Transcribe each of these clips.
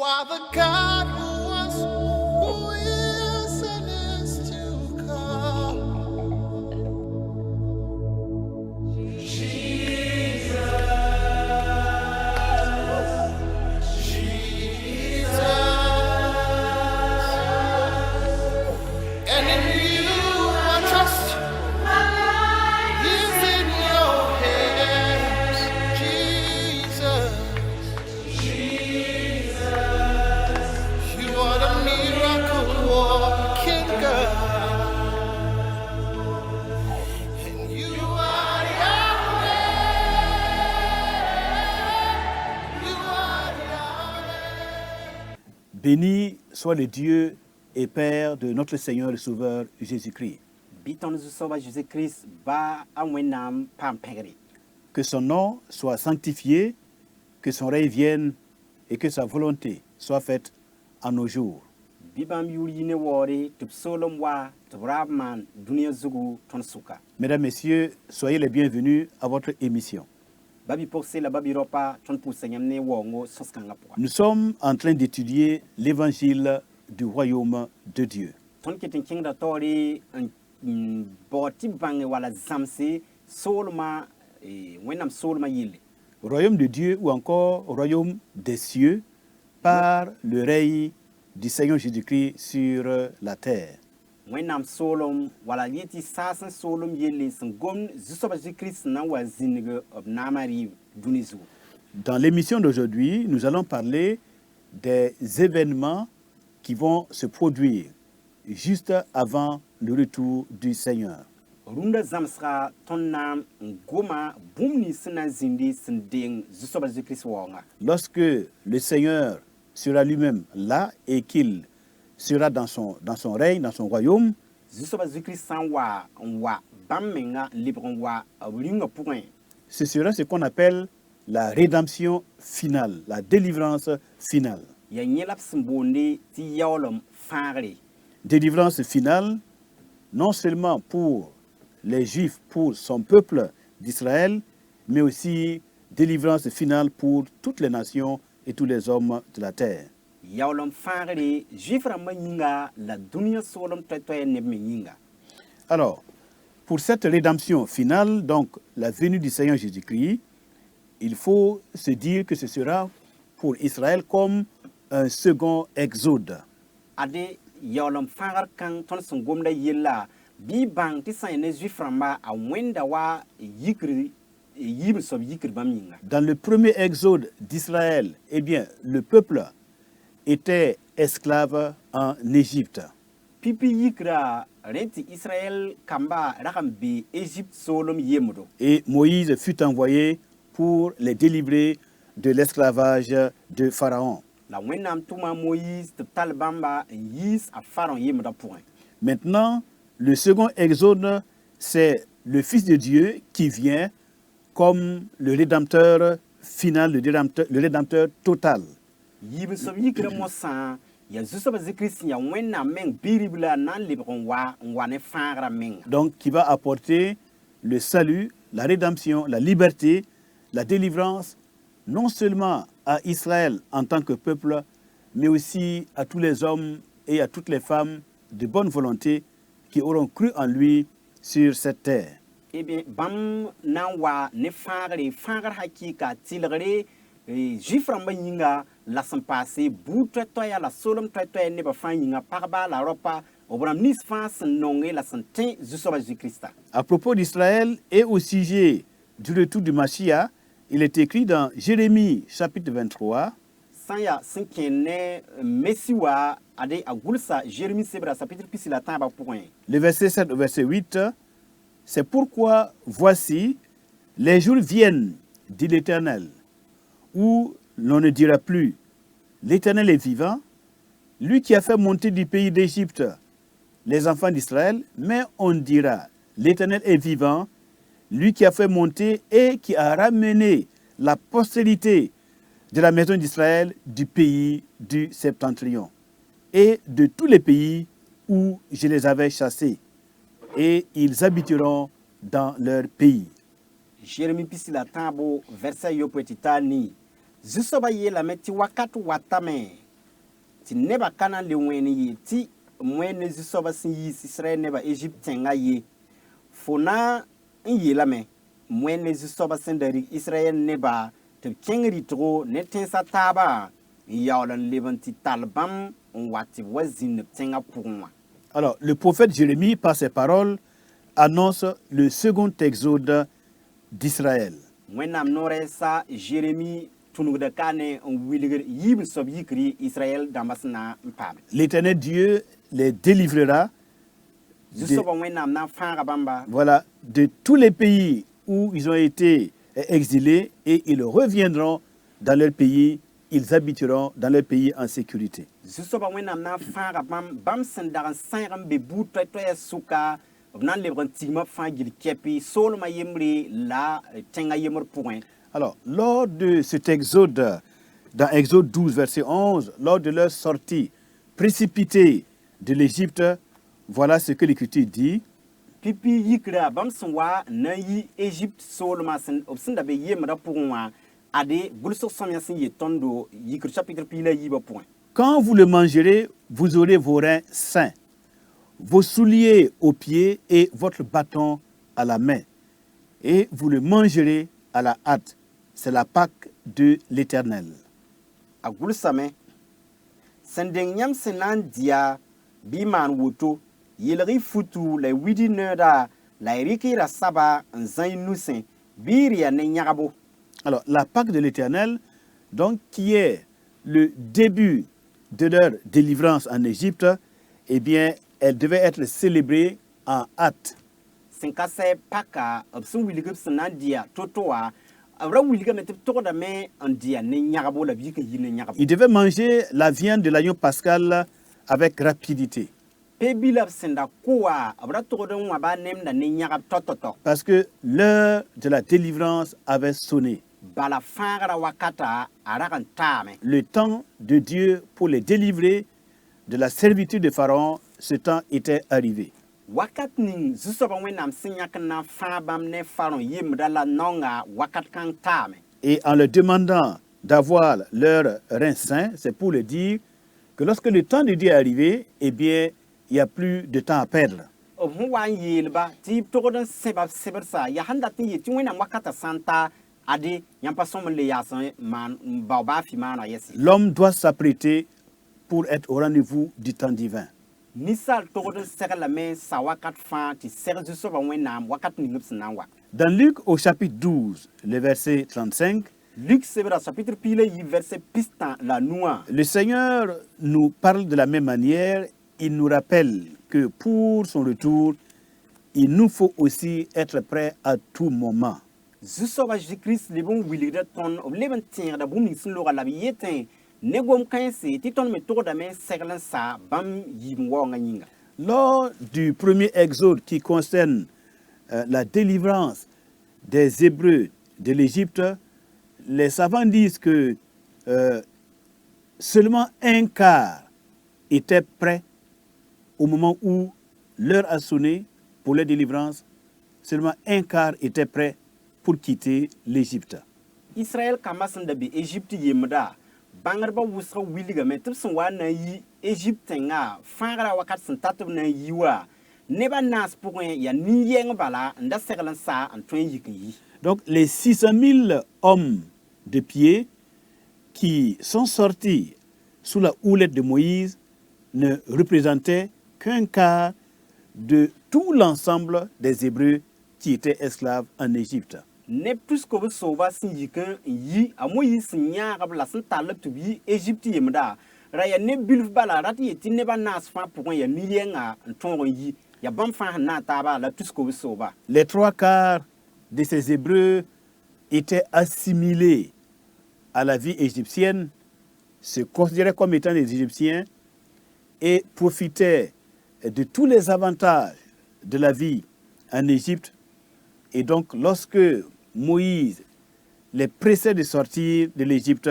are the God who was, who is, and is to come. And in you I trust. Is in your hands, Jesus. You are the miracle working God. And you are Yahweh. You are Yahweh. Béni soit le Dieu et Père de notre Seigneur et Sauveur Jésus-Christ. Biton Zusoba Jésus-Christ ba amwenam pampegri. Que son nom soit sanctifié, que son règne vienne et que sa volonté soit faite en nos jours. Bibam yuline wori tup solom wa tubrabman dunia zugu tonsuka. Mesdames, Messieurs, soyez les bienvenus à votre émission. Babi pokse la babi ropa ton pousenyamne wongo soskanga poa. Nous sommes en train d'étudier l'évangile du royaume de Dieu. Ton kitin kinga tori boti bange wala zamse solma wenam solma yile. Royaume de Dieu ou encore royaume des cieux par le règne du Seigneur Jésus-Christ sur la terre. Wenam solom wala yeti sasan solom yele sangom Zusoba Jésus-Christ na wa zinige of namari dunizu. Dans l'émission d'aujourd'hui, nous allons parler des événements qui vont se produire juste avant le retour du Seigneur. Runda zamsra tonnam ngoma bumni sina zindi sinding Zusoba Jésus-Christ wonga. Lorsque le Seigneur sera lui-même là et qu'il sera dans son règne, dans son royaume, Zusoba Jésus-Christ san wa bamenga libron wa ringa point. ce sera ce qu'on appelle la rédemption finale, la délivrance finale. Ya nyelap simbonde ti yawlom fangre. Délivrance finale, non seulement pour les Juifs, pour son peuple d'Israël, mais aussi délivrance finale pour toutes les nations et tous les hommes de la terre. Yawlom fangre jifra manyinga la dunia solom toy ne menyinga. Alors, pour cette rédemption finale, donc la venue du Seigneur Jésus-Christ, il faut se dire que ce sera pour Israël comme un second exode. Ade yawlom fangar kan ton sungomda yella bi bang ti sayne jiframba a wenda wa yikri yib sob yikri bamyinga. Dans le premier exode d'Israël, eh bien, le peuple était esclave en Égypte. Pipi yikra renti Israël kamba rakambe Égypte solom yemudo. Et Moïse fut envoyé pour les délivrer de l'esclavage de Pharaon. La wenam tuma Moïse te talbamba yis a Pharaon yemuda point. Maintenant, le second exode, c'est le Fils de Dieu qui vient comme le rédempteur final, le rédempteur total. Yib sob yikra mosan ya Zusoba Jésus-Christ ya wenam meng biribla nan libron wa ne fangra meng. Donc, qui va apporter le salut, la rédemption, la liberté, la délivrance, non seulement à Israël en tant que peuple, mais aussi à tous les hommes et à toutes les femmes de bonne volonté qui auront cru en lui sur cette terre. Eh bien, bam nan wa ne fangra hakika tilgre jiframba yinga la sampase bu toya la solom toya ne ba fan yinga parba la ropa obram nis fas nonge la santin Zusoba Jésus-Christ. À propos d'Israël et au sujet du retour du Mashiach, il est écrit dans Jérémie chapitre 23, Sanya sinkene mesiwa ade agulsa Jérémie sebra chapitre pisila tamba point. le verset 7 au verset 8, c'est pourquoi voici, les jours viennent, dit l'Éternel, où l'on ne dira plus, l'Éternel est vivant, lui qui a fait monter du pays d'Égypte les enfants d'Israël, mais on dira, l'Éternel est vivant, lui qui a fait monter et qui a ramené la postérité de la maison d'Israël du pays du septentrion et de tous les pays où je les avais chassés, et ils habiteront dans leur pays. Jérémie pisila tabo verset yo petitani. Zusoba ye la meti wakatu watame ti neba kana le weni yi ti mwene zisoba sin yi Israel neba Egypt tenga yi fona yi lame mwene zisoba sin dari Israel neba te kengri tro ne tensa taba yaolan levanti talbam wati wazin tenga pourwa. Alors, le prophète Jérémie, par ses paroles, annonce le second exode d'Israël. Mwenam nore sa Jérémie tunugda kane wilger yib sob yikri Israël damasna mpam. L'Éternel Dieu les délivrera Zusoba mwenam na fanga bamba. voilà, de tous les pays où ils ont été exilés et ils reviendront dans leur pays, ils habiteront dans leur pays en sécurité. Zusoba mwenam na fanga bam sendaran sangam be buto to ya suka nan lebran tigma fangil kepi solma yemri la tenga yemor point. Alors, lors de cet exode, dans Exode 12, verset 11, lors de leur sortie précipitée de l'Égypte, voilà ce que l'Écriture dit. Pipi yikra bam sonwa na yi Egypte solma sen obsinda be yemra pourwa ade bulso somya sin yetondo yikr chapitre pila yiba point. Quand vous le mangerez, vous aurez vos reins sains, vos souliers aux pieds et votre bâton à la main. Et vous le mangerez à la hâte. C'est la Pâque de l'Éternel. Agul same sendeng nyam senan dia biman woto yelri futu le widi neda la riki ra saba nzan nusen biria ne nyagabo. Alors, la Pâque de l'Éternel, donc, qui est le début de leur délivrance en Égypte, eh bien, elle devait être célébrée en hâte. Senkase paka absun wiligup senan dia totoa avra wiligup metep toda me en dia ne nyagabo la bika yine nyagabo. Ils devaient manger la viande de l'agneau pascal avec rapidité. Pebilap senda koa avra toda waba nem da ne nyagab tototo. Parce que l'heure de la délivrance avait sonné. Bala fangara wakata arakan tame. Le temps de Dieu pour les délivrer de la servitude de Pharaon, ce temps était arrivé. Wakat ning zusoba wenam sinyak na fabam ne faron yimdala nonga wakat kang tame. Et en leur demandant d'avoir leur rein saint, c'est pour le dire que lorsque le temps de Dieu est arrivé, eh bien, il n'y a plus de temps à perdre. Huwa yelba ti togodan sebab sebersa ya handatin yeti wenam wakata santa ade yampa somle yasan man baba fi mana yesi. L'homme doit s'apprêter pour être au rendez-vous du temps divin. Nisal togodan segala men sa wakat fan ti ser zusoba wenam wakat ningups nanwa. Dans Luc au chapitre 12, le verset 35, Luc sebra chapitre pile yi verset pistan la noix. le Seigneur nous parle de la même manière. Il nous rappelle que pour son retour, il nous faut aussi être prêts à tout moment. Zusoba Jésus-Christ lebon wilida ton obleben tier da bumi sun lo la yeten negom kanse ti ton me to da men seglan sa bam yimwo nga nyinga. Lors du premier exode qui concerne la délivrance des Hébreux de l'Égypte, les savants disent que seulement un quart était prêt au moment où l'heure a sonné pour la délivrance. Seulement un quart était prêt pour quitter l'Égypte. Israël kamasan da be Egypte yemda bangarba wusra wiliga metub sun wa na yi Egypte nga fangara wakat sun tatub na yiwa neba nas pour ya ni yeng bala nda seglan sa antwen yiki. Donc les 600 000 hommes de pied qui sont sortis sous la houlette de Moïse ne représentaient qu'un quart de tout l'ensemble des Hébreux qui étaient esclaves en Égypte. Ne plus ko soba sin yikan yi amoyi sin nya rabla sin talab to bi Egypte yemda raya ne bilf bala rat yeti ne ba nas fa pour ya ni yenga ntongo yi ya bam fa na taba la plus ko soba. Les trois quarts de ces Hébreux étaient assimilés à la vie égyptienne, se considéraient comme étant des Égyptiens et profitaient de tous les avantages de la vie en Égypte. Et donc, lorsque Moïse les pressait de sortir de l'Égypte,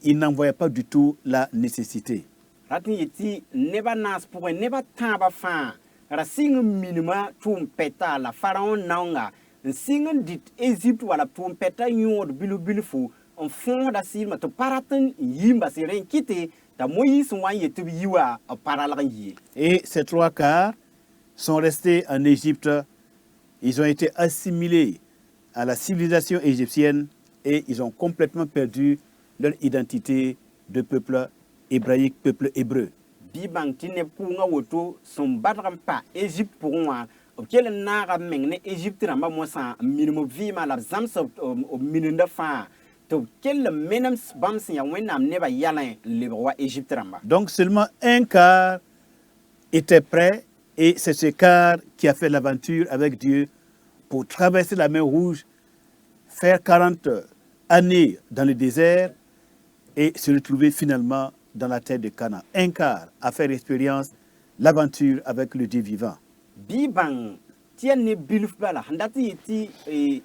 il n'en voyait pas du tout la nécessité. Ratin yeti neba nas pour neba taba fa rasing minima tum peta la pharaon naunga singen dit Égypte wala tum peta yod bilu bilfu on fond da silma to paratin yimba siren kite t'a Moïse wan yetib yiwa paralgan yi. Et ces 3/4 sont restés en Égypte. Ils ont été assimilés à la civilisation égyptienne et ils ont complètement perdu leur identité de peuple hébraïque, peuple hébreu. Bibang tine kunga woto son badram pa Égypte pour moi. Quel naga mengne Égypte ramba mosa minimum vima la zamsa au minunda fa. To quel menem bams ya wenam neba yalin le roi Égypte ramba. Donc seulement 1/4 était prêt et c'est ce quart qui a fait l'aventure avec Dieu pour traverser la mer Rouge, faire 40 années dans le désert et se retrouver finalement dans la terre de Canaan. 1/4 a fait l'expérience, l'aventure avec le Dieu vivant. Bibang tienne biluf bala handati ti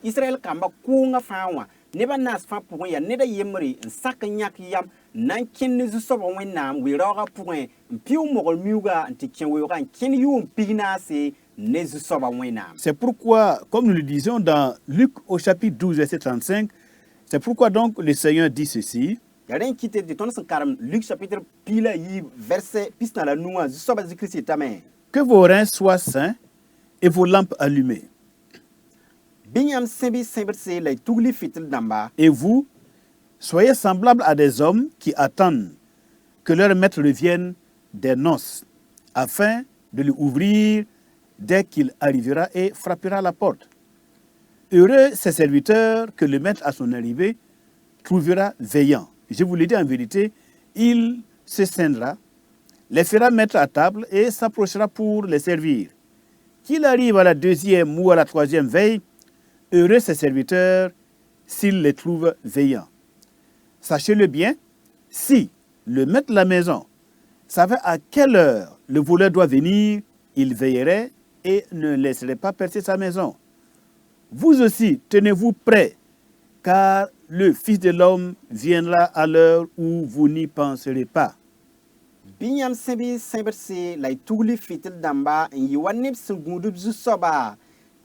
Israël kamba kunga fawa neba nas fa pour ya neda yemri sak nyak yam nan ken zu so bon wenam we roga pour piu mogol miuga anti ken we ran ken yu pina se ne zu so bon wenam. C'est pourquoi, comme nous le disions dans Luc au chapitre 12, verset 35, c'est pourquoi donc le Seigneur dit ceci. Yaren kite de ton karam Luc chapitre pila yi verset pisna la noua zu so ba Christ tamen. Que vos reins soient saints et vos lampes allumées. Binyam sembi semberse la tugli fitil damba. Et vous, soyez semblables à des hommes qui attendent que leur maître revienne des noces, afin de lui ouvrir dès qu'il arrivera et frappera à la porte. Heureux ces serviteurs que le maître à son arrivée trouvera veillant. Je vous le dis en vérité, il se scindra, les fera mettre à table et s'approchera pour les servir. Qu'il arrive à la 2e ou à la 3e veille, heureux ses serviteurs s'il les trouve veillants. Sachez-le bien, si le maître de la maison savait à quelle heure le voleur doit venir, il veillerait et ne laisserait pas percer sa maison. Vous aussi, tenez-vous prêts, car le Fils de l'homme viendra à l'heure où vous n'y penserez pas. Binyam sembi semberse la tugli fitil damba yi wanep sungudub zu soba.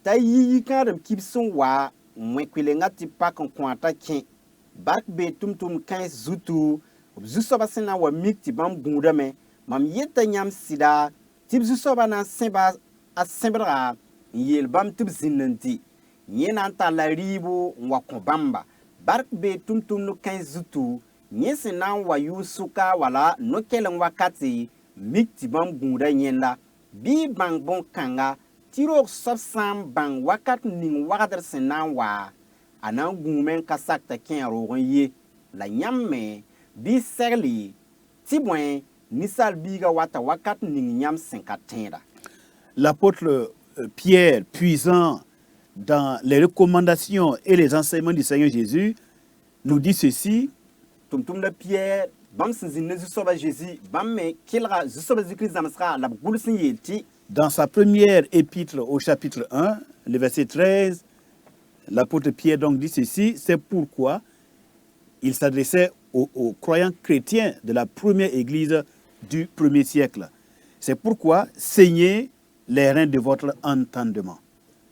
Ta yi karam kibson wa mwekwile ngati pak kwanta ken. Bark be tum 15 zutu zu soba sena wa mik ti bam gunda me. Mam yeta nyam sida tib zu soba na semba a sembra yel bam tib zinanti. Yena anta la ribo wa kombamba. Bark be tum 15 zutu. Nyese na wa yusuka wala no kelen wakati mikti bam gunda nyenda bi bang bon kanga tiro sobsam bang wakat ning wakadar sena wa anan gumen kasak ta ken rogon ye la nyamme bi serli tibwen nisal biga wata wakat ning nyam 50. L'apôtre Pierre, puisant dans les recommandations et les enseignements du Seigneur Jésus, nous dit ceci. Tum la Pierre bam sinzin ne zusoba Jésus bam me kilra zusoba Christ zamsra la gulsin yelti. Dans sa première épître au chapitre 1, le verset 13, l'apôtre Pierre donc dit ceci, c'est pourquoi il s'adressait aux croyants chrétiens de la première église du 1er siècle. C'est pourquoi saignez les reins de votre entendement.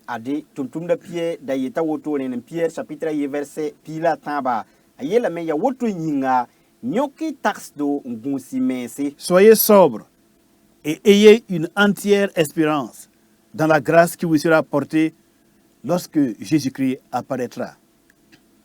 Ade tum la Pierre da yeta woto ne Pierre chapitre 1 verset pila tamba. Ayela me ya woto nyinga nyoki tax do ngunsi mense. Soyez sobres et ayez une entière espérance dans la grâce qui vous sera apportée lorsque Jésus-Christ apparaîtra.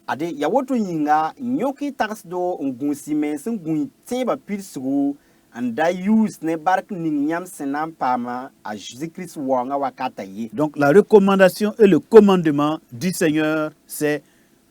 Ade ya woto nyinga nyoki tax do ngunsi mense ngun teba pilsugo anda use ne bark ning nyam senam pama a Jésus-Christ wanga wakata yi. Donc la recommandation et le commandement du Seigneur, c'est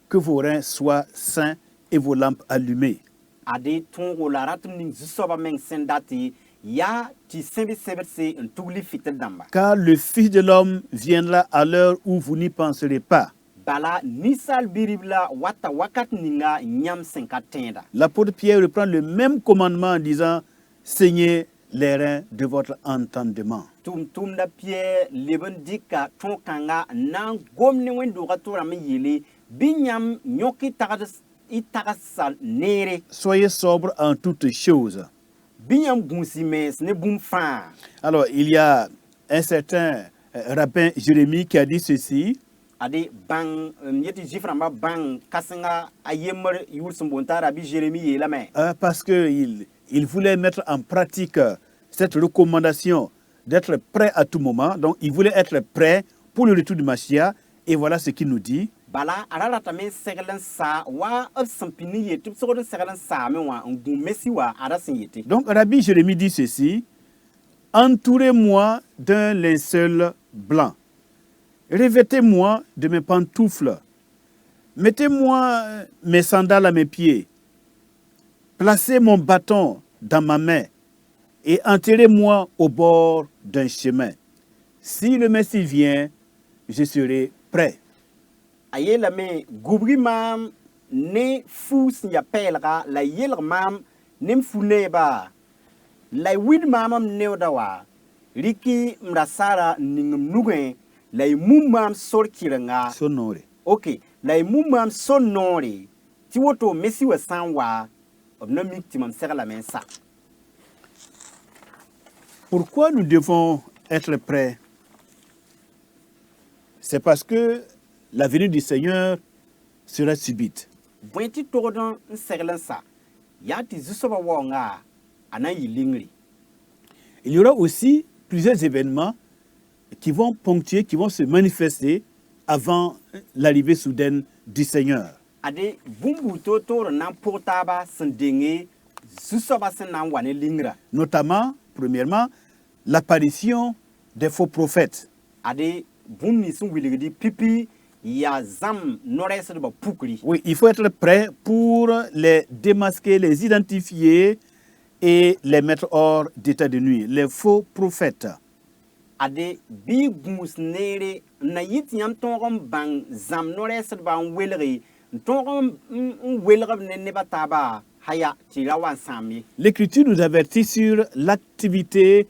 que vos reins soient saints et vos lampes allumées. Ade tongo la ratum ning zusoba meng sendati ya ti sembe se un tugli fitel damba. Car le Fils de l'homme viendra à l'heure où vous n'y penserez pas. Bala nisal biribla wata wakat ninga nyam 50. L'apôtre Pierre reprend le même commandement en disant « Saignez les reins de votre entendement ». Tum da Pierre leben dika tonkanga nan gomne wendo gatora me yele binyam nyoki tagasal nere. Soyez sobres en toutes choses. Binyam gunsi mes ne boum fa. Alors, il y a un certain rabbin Jérémie qui a dit ceci. Ade bang yeti jiframba bang kasenga ayemer yul sumbonta rabbi Jérémie yela me. Parce qu'il il voulait mettre en pratique cette recommandation d'être prêt à tout moment. Donc, il voulait être prêt pour le retour du Mashiach. Et voilà ce qu'il nous dit. bala arara tame seglen sa wa of sampini yete so de seglen sa me wa ngu mesi wa ara sin yete. Donc, Rabbi Jérémie dit ceci: entourez-moi d'un linceul blanc, revêtez-moi de mes pantoufles, mettez-moi mes sandales à mes pieds, placez mon bâton dans ma main et enterrez-moi au bord d'un chemin. Si le Messie vient, je serai prêt. Aye la me gubri mam ne fu sin ya pelga la yel mam nem fu ne ba la wid mamam ne dawa riki mrasara ningum nugen la mum mam sor kiranga Sonore. ok la mum mam son nori ti woto mesi wa sanwa obna miktimam sera la mensa. Pourquoi nous devons être prêts? C'est parce que la venue du Seigneur sera subite. Bointi torodon seglen sa yati zusoba wonga anayi lingri. Il y aura aussi plusieurs événements qui vont ponctuer, qui vont se manifester avant l'arrivée soudaine du Seigneur. Ade bumbu to nan portaba sendenge zusoba sen nan wane lingra. Notamment, premièrement, l'apparition des faux prophètes. Ade bumni sun wiligi pipi ya zam nores de ba pukri. Oui, il faut être prêt pour les démasquer, les identifier et les mettre hors d'état de nuit. Les faux prophètes. Ade bi gus nere na yit yam tongom bang zam nores de ba welri tongom welri ne bataba haya tirawan sami. L'Écriture nous avertit sur l'activité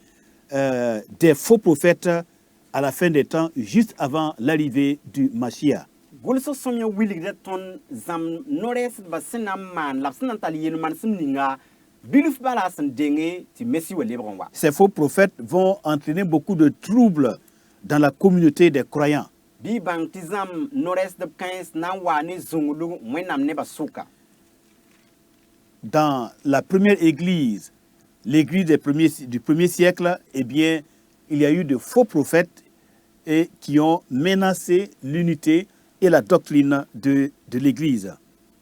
des faux prophètes à la fin des temps, juste avant l'arrivée du Mashiach. Gulso somya willig de ton zam nores ba senam man la senantali yenu man simninga biluf bala sen denge ti messi we lebronwa. Ces faux prophètes vont entraîner beaucoup de troubles dans la communauté des croyants. Bi bang ti zam nores de 15 nan wa ni zungulu mwenam ne ba suka. Dans la première église, l'église du premier siècle, eh bien, il y a eu de faux prophètes et qui ont menacé l'unité et la doctrine de l'église.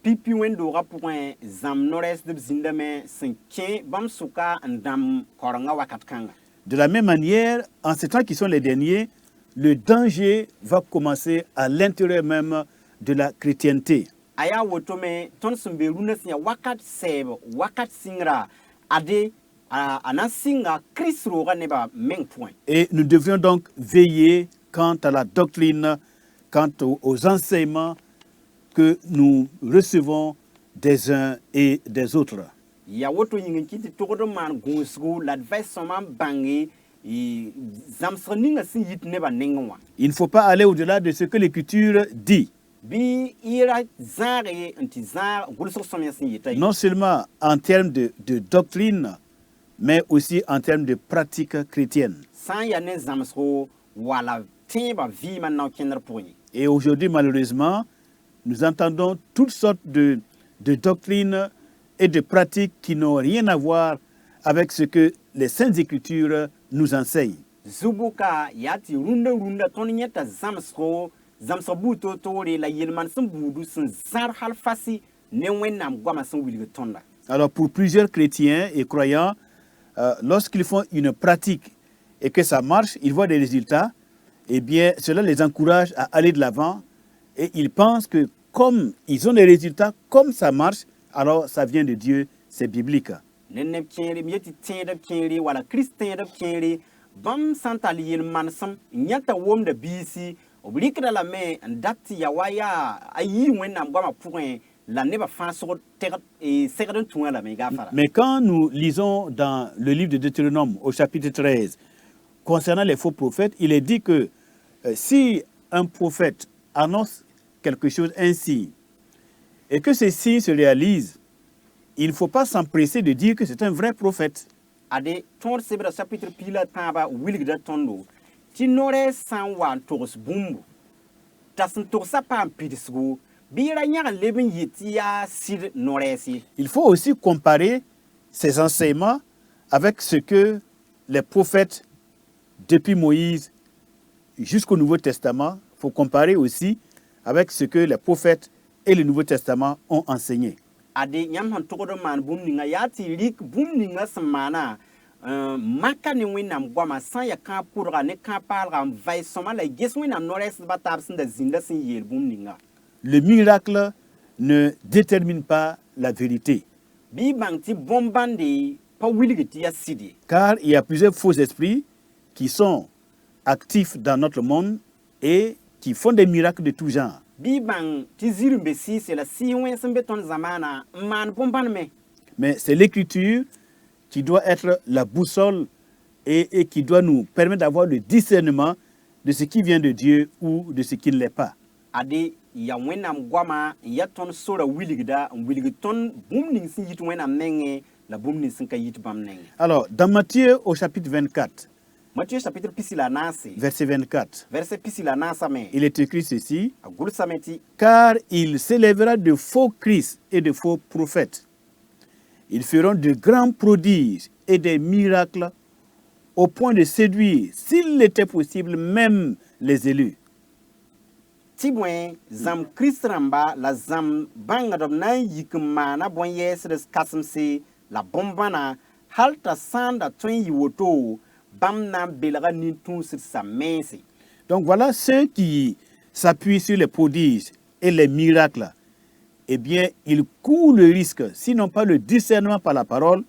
Pipi wendo rapouin zam nores de zindame sen kien bam suka ndam koranga wakatkanga. De la même manière, en ces temps qui sont les derniers, le danger va commencer à l'intérieur même de la chrétienté. Aya wotome ton sumbe runesnya wakat seb wakat singra ade anasinga krisro ga neba meng point. Et nous devrions donc veiller quant à la doctrine, quant aux enseignements que nous recevons des uns et des autres. Ya woto yingin kiti tokodo man gusgu l'advice soman bangi zamsninga sin yit neba nengwa. Il ne faut pas aller au-delà de ce que l'Écriture dit. Bi ira zare anti zar gulso somya sin yita. Non seulement en termes de doctrine, mais aussi en termes de pratique chrétienne. Sans ya ne zamsro wala timba vi man na kender pouni. Et aujourd'hui, malheureusement, nous entendons toutes sortes de doctrines et de pratiques qui n'ont rien à voir avec ce que les Saintes Écritures nous enseignent. Zubuka yati runda tonieta zamsro zamsabuto tori la yelman sambudu sun zar halfasi ne wenam gwama sun wilga tonda. Alors pour plusieurs chrétiens et croyants, lorsqu'ils font une pratique et que ça marche, ils voient des résultats, eh bien cela les encourage à aller de l'avant et ils pensent que comme ils ont des résultats, comme ça marche, alors ça vient de Dieu, c'est biblique. Nenep kienri mieti tiendep kienri wala christiendep kienri bam santali yelman sam nyata wom de bisi oblikra la me ndati ya waya ayi wenam gwama point la neba faso et second tout la me gafara. Mais quand nous lisons dans le livre de Deutéronome au chapitre 13 concernant les faux prophètes, il est dit que si un prophète annonce quelque chose ainsi et que ceci se réalise, il ne faut pas s'empresser de dire que c'est un vrai prophète. Ade ton sebra chapitre pila taba wilgda tondo ti nore san wan tos bumbu tasin tosa pam pidisgo bira nyaka leben yiti ya sir noresi. Il faut aussi comparer ces enseignements avec ce que les prophètes, depuis Moïse jusqu'au Nouveau Testament, il faut comparer aussi avec ce que les prophètes et le Nouveau Testament ont enseigné. ade nyam han togodo man bum ninga yati lik bum ninga samana maka ni winam gwama san ya kan purga ne kan parga vai soma la ges winam nores batab sin da zinda sin yel bum ninga. Le miracle ne détermine pas la vérité, Bi bang ti bombande pa wiligiti ya sidi. car il y a plusieurs faux esprits qui sont actifs dans notre monde et qui font des miracles de tout genre. Bi bang ti zirumbe si c'est la si wen sembe ton zamana man bomban me. Mais c'est l'écriture qui doit être la boussole et qui doit nous permettre d'avoir le discernement de ce qui vient de Dieu ou de ce qui ne l'est pas. Ade ya wenam gwama ya ton sora wiligida wiligiton bum ning sin yit wenam nenge la bum ning sin ka yit bam nenge. Alors, dans Matthieu au chapitre 24, Matthieu chapitre pisila nasi verset 24, verset pisila nasa me il est écrit ceci: agul sameti car il s'élèvera de faux Christ et de faux prophètes. Ils feront de grands prodiges et des miracles au point de séduire, s'il était possible, même les élus. tibwen zam kristramba la zam bangadom na yikma bon yes kasimse la bombana halta sanda twen yiwoto bam na belga ni tun sur sa mensi. Donc voilà ceux qui s'appuient sur les prodiges et les miracles. Eh bien, ils courent le risque, sinon pas le discernement par la parole,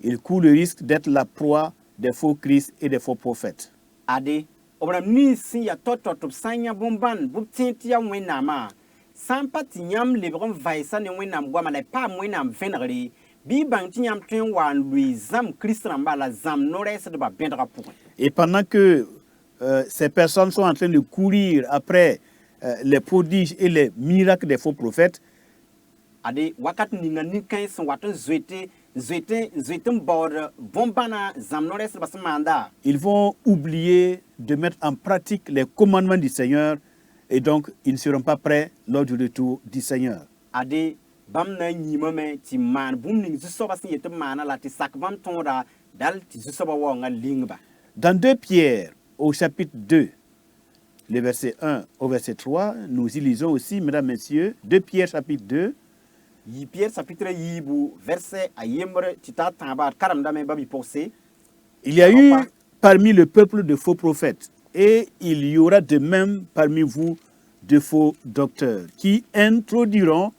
ils courent le risque d'être la proie des faux Christ et des faux prophètes. Ade obram ni sin ya tototop sanya bomban bu tinti ya wenama sampati nyam lebron vaisa ne wenam gwama la pa wenam venre bi bang ti nyam twen wan lui zam kristramba la zam nores de ba bendra pour. Et pendant que ces personnes sont en train de courir après les prodiges et les miracles des faux prophètes, Ade wakat ninga ni kan son watan zwete bord bombana zam nores de ba samanda. ils vont oublier de mettre en pratique les commandements du Seigneur et donc ils ne seront pas prêts lors du retour du Seigneur. Ade bam na nyima me ti man bum ning so ba sin yete mana la ti sak bam tonda dal ti so ba wonga lingba. Dans 2 Pierre, au chapitre 2, le verset 1 au verset 3, nous y lisons aussi, mesdames, messieurs, 2 Pierre, chapitre 2, Yi Pierre chapitre yibu verset ayembre tita tamba karam dame babi posé. il y a eu parmi le peuple de faux prophètes et il y aura de même parmi vous de faux docteurs qui introduiront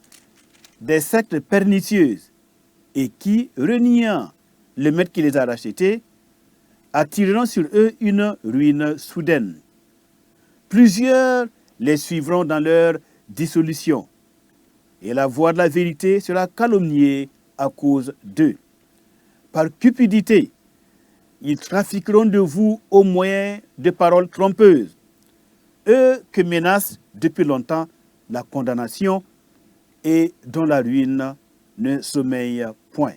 des sectes pernicieuses et qui, reniant le maître qui les a rachetés, attireront sur eux une ruine soudaine. Plusieurs les suivront dans leur dissolution, et la voix de la vérité sera calomniée à cause d'eux. Par cupidité, ils trafiqueront de vous au moyen de paroles trompeuses, eux que menace depuis longtemps la condamnation et dont la ruine ne sommeille point.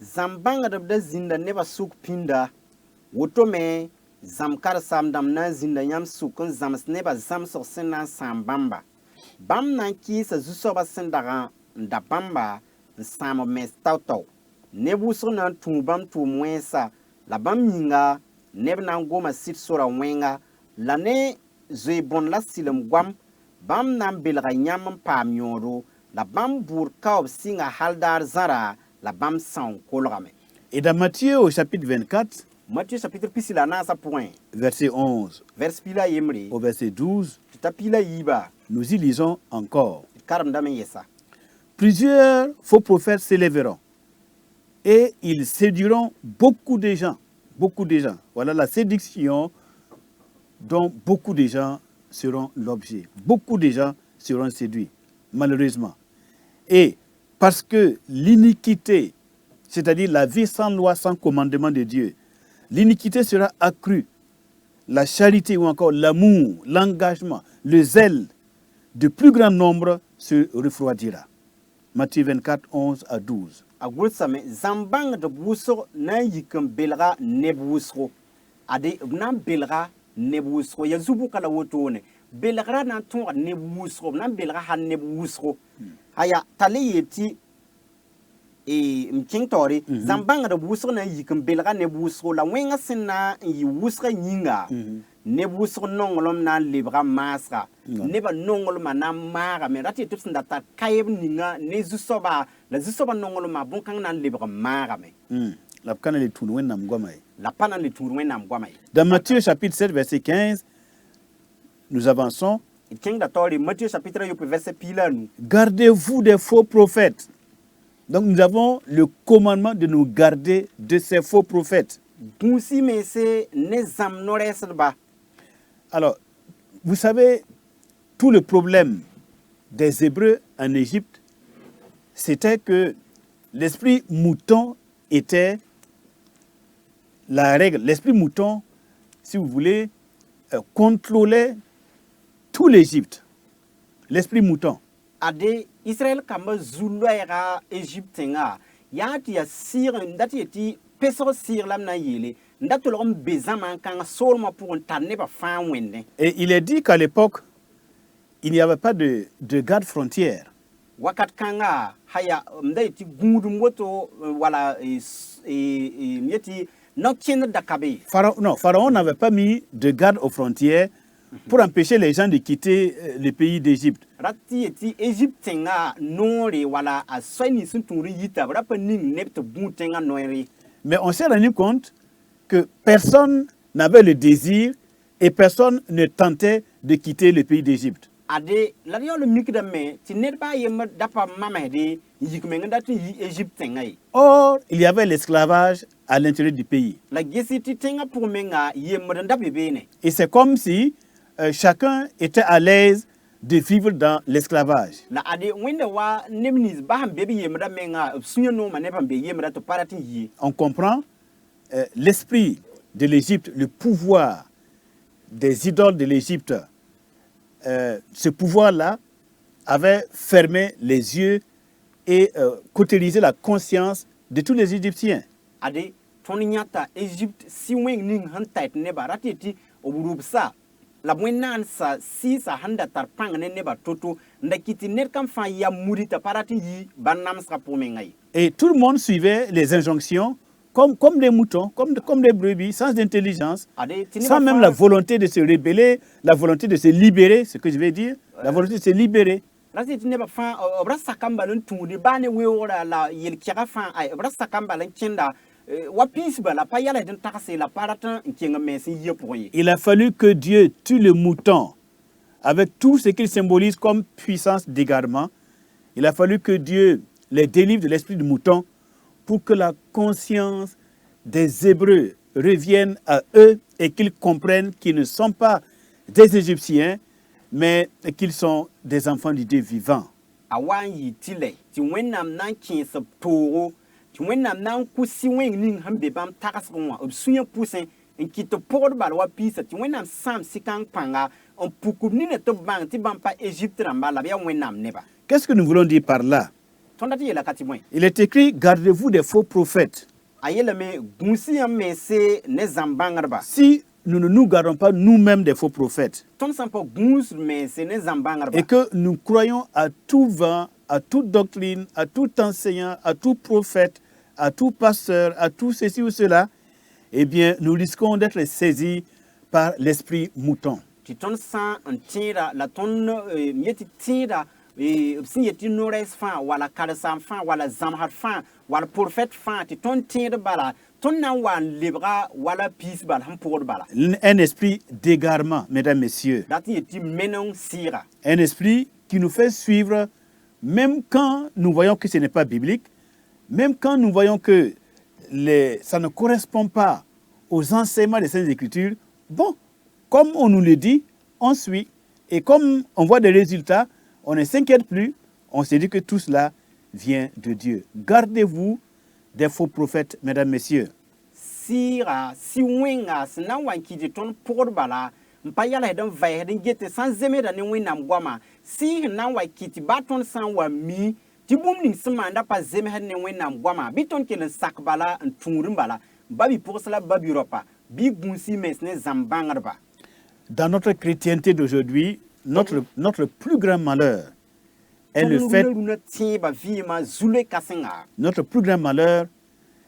Zambanga de zinda neba suk pinda. Wotome zam kar sam dam na zinda nyam sukun zam sneba zam so sena sambamba. Bam na ki sa zusoba sendaga ndabamba sam mes tauto. Nebu so na tumbam tu mwensa la bam yinga neb na ngoma sit sora wenga la ne zwe bon la silem gwam bam na belga nyam pam yoro la bam bur kaob singa haldar zara la bam san kolgame. Et dans Matthieu au chapitre 24, Matthieu chapitre pisila na sa point verset 11 vers pila yemre au verset 12, tuta pila yiba nous y lisons encore. karam dame yesa. Plusieurs faux prophètes s'élèveront et ils séduiront beaucoup de gens. Beaucoup de gens. Voilà la séduction dont beaucoup de gens seront l'objet. Beaucoup de gens seront séduits, malheureusement. Et parce que l'iniquité, c'est-à-dire la vie sans loi, sans commandement de Dieu, l'iniquité sera accrue. La charité ou encore l'amour, l'engagement, le zèle de plus grand nombre se refroidira. Matthieu 24, 11 à 12. Agulsame zambang de buso na yikem belga nebusro. Ade na belga nebusro ya zubu kala wotone. Belga na ton nebusro na belga han nebusro. Haya tale yeti mking tori zambang da busro na yikum belga ne busro la wenga sina yi wusra nyinga ne busro nongolom na libra masra ne ba nongolom na mara me rati tups ndata kayeb ninga ne zusoba la zusoba nongolom ma bon kan na libra mara me la kana le tunu wenam gwamai. la pana le tunu wenam gwamai. Dans Matthieu chapitre 7 verset 15, nous avançons. King da tori Matthieu chapitre 8 verset pilanu. Gardez-vous des faux prophètes. Donc nous avons le commandement de nous garder de ces faux prophètes. Alors, vous savez, tout le problème des Hébreux en Égypte, c'était que l'esprit mouton était la règle. L'esprit mouton, si vous voulez, contrôlait tout l'Égypte. L'esprit mouton. Ade Israël kamba zuluera Égypte nga yati ya sir ndati eti peso sir lam na yele ndati lom bezama kan solma pour tanne ba fan wende. Et il est dit qu'à l'époque il n'y avait pas de garde frontière. Wakat kanga haya mdaiti gundum woto wala yeti nokien dakabe. Pharaon n'avait pas mis de garde aux frontières pour empêcher les gens de quitter le pays d'Égypte. Mais on s'est rendu compte que personne n'avait le désir et personne ne tentait de quitter le pays d'Égypte. Or, il y avait l'esclavage à l'intérieur du pays. Et c'est comme si chacun était à l'aise de vivre dans l'esclavage. On comprend l'esprit de l'Égypte, le pouvoir des idoles de l'Égypte. Ce pouvoir-là avait fermé les yeux et cautérisé la conscience de tous les Égyptiens. La mwenan sa si sa handa tarpang ne neba toto ndakiti net kam fa ya murita parati yi banam sa pomengai. Et tout le monde suivait les injonctions comme des moutons, comme des brebis, sans intelligence, sans même la volonté de se rebeller, la volonté de se libérer, ce que je vais dire, la volonté de se libérer. Rasi neba fa obrasa kambalon tundi bane weora la yel kira fa ay obrasa kambalon kenda. Il a fallu que Dieu tue le mouton avec tout ce qu'il symbolise comme puissance d'égarement. Il a fallu que Dieu les délivre de l'esprit du mouton pour que la conscience des Hébreux revienne à eux et qu'ils comprennent qu'ils ne sont pas des Égyptiens, mais qu'ils sont des enfants du Dieu vivant. Nan kusi wen ning hambe bam takaskonwa obsunya pusen en kito port balwa pisa ti wenam sam sikang panga on pukubni ne to bang ti bam pa Égypte ramba la bia wenam neba. Qu'est-ce que nous voulons dire par là? Tondati yela katimwen. Il est écrit gardez-vous des faux prophètes. Ayela me gunsi am me se ne zambangarba. Si nous ne nous gardons pas nous-mêmes des faux prophètes et que nous croyons à tout vent, à toute doctrine, à tout enseignant, à tout prophète, à tout pasteur, à tout ceci ou cela, eh bien, nous risquons d'être saisis par l'esprit mouton. Un esprit d'égarement, mesdames, messieurs. Un esprit qui nous fait suivre, même quand nous voyons que ce n'est pas biblique, même quand nous voyons que ça ne correspond pas aux enseignements des Saintes Écritures. Bon, comme on nous le dit, on suit. Et comme on voit des résultats, on ne s'inquiète plus. On se dit que tout cela vient de Dieu. Gardez-vous des faux prophètes, mesdames, messieurs. Sira, si wenga, sina wankiji ton porbala, mpayala hedon vai hedon gete sans zeme da ne wenam gwama. Si na wakiti baton san wa mi, ti boum ning semanda pa zeme hedon ne wenam gwama. Biton ke le sakbala en tungrumbala, babi pour cela babi ropa, bi gunsi mesne zambangarba. Dans notre chrétienté d'aujourd'hui, notre plus grand malheur est le fait, runa tẽeba vɩɩmã zule kãsenga notre plus grand malheur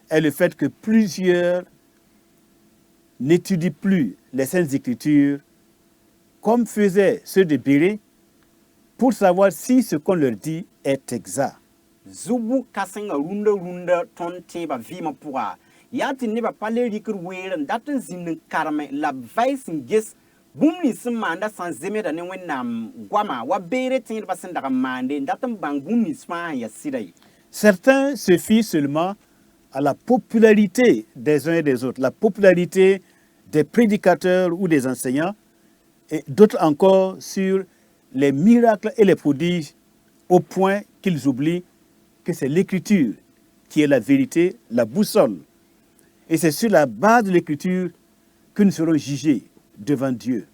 est le fait que plusieurs n'étudient plus les Saintes Écritures comme faisaient ceux de Béré pour savoir si ce qu'on leur dit est exact. zubu kãsenga runda tõnd tẽeba vɩɩmã pʋga yaa tɩ nebã pa le rɩkr weer n dat n zĩnd n karme la b vɛɛs n ges bũmb nins sẽn maanda sã n zemeda ne wẽnnaam goama wa beere tẽedbã sẽn dag n maande n dat n bãng bũmb nins fãa sẽn yaa sɩda ye. Certains se fient seulement à la popularité des uns et des autres, la popularité des prédicateurs ou des enseignants, et d'autres encore sur les miracles et les prodiges, au point qu'ils oublient que c'est l'Écriture qui est la vérité, la boussole. Et c'est sur la base de l'Écriture que nous serons jugés devant Dieu.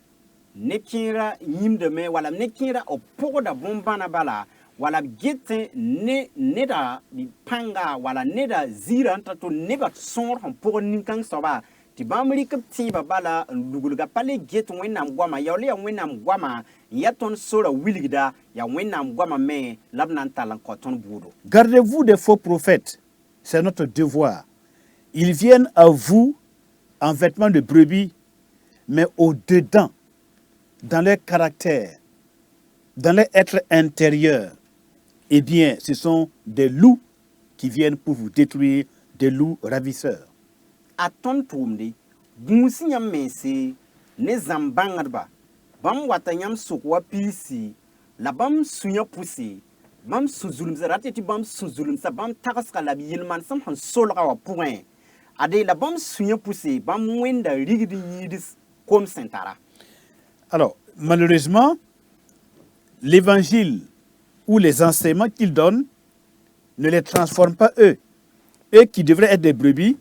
Ne kẽera yĩmdame wala ne kẽera b pʋgda bõn-bãna bala wala b get ne neda pãnga wala neda ziira n ta tʋ nebã sõor sẽn pʋgd nin-kãng soaba tɩ bãmb rɩk b tẽebã bala n luglga pa le get wẽnnaam goama yaool yaa wẽnnaam goama n yaa tõnd sora wilgda yaa wẽnnaam goama me la b na n tall n kao tõnd buudo. Gardez-vous des faux prophètes, c'est notre devoir. Ils viennent à vous en vêtements de brebis, mais au-dedans, dans leur caractère, dans leur être intérieur, eh bien, ce sont des loups qui viennent pour vous détruire, des loups ravisseurs. A tõnd tʋʋmde bũus yãmb mense ne zãmb bãngdba bãmb wata yãmb sʋk wa piisi la bãmb sũ-yã pʋse bãmb sũ-zulumsa rat tɩ bãmb sũ-zulumsa bãmb tagsga la b yel-manesem sẽn solga wã pʋgẽ ade la bãmb sũ-yã pʋse bãmb wẽnda rigd yĩids kom sẽn tara. Alors, malheureusement, l'évangile ou les enseignements qu'ils donnent ne les transforment pas eux. Eux qui devraient être des brebis,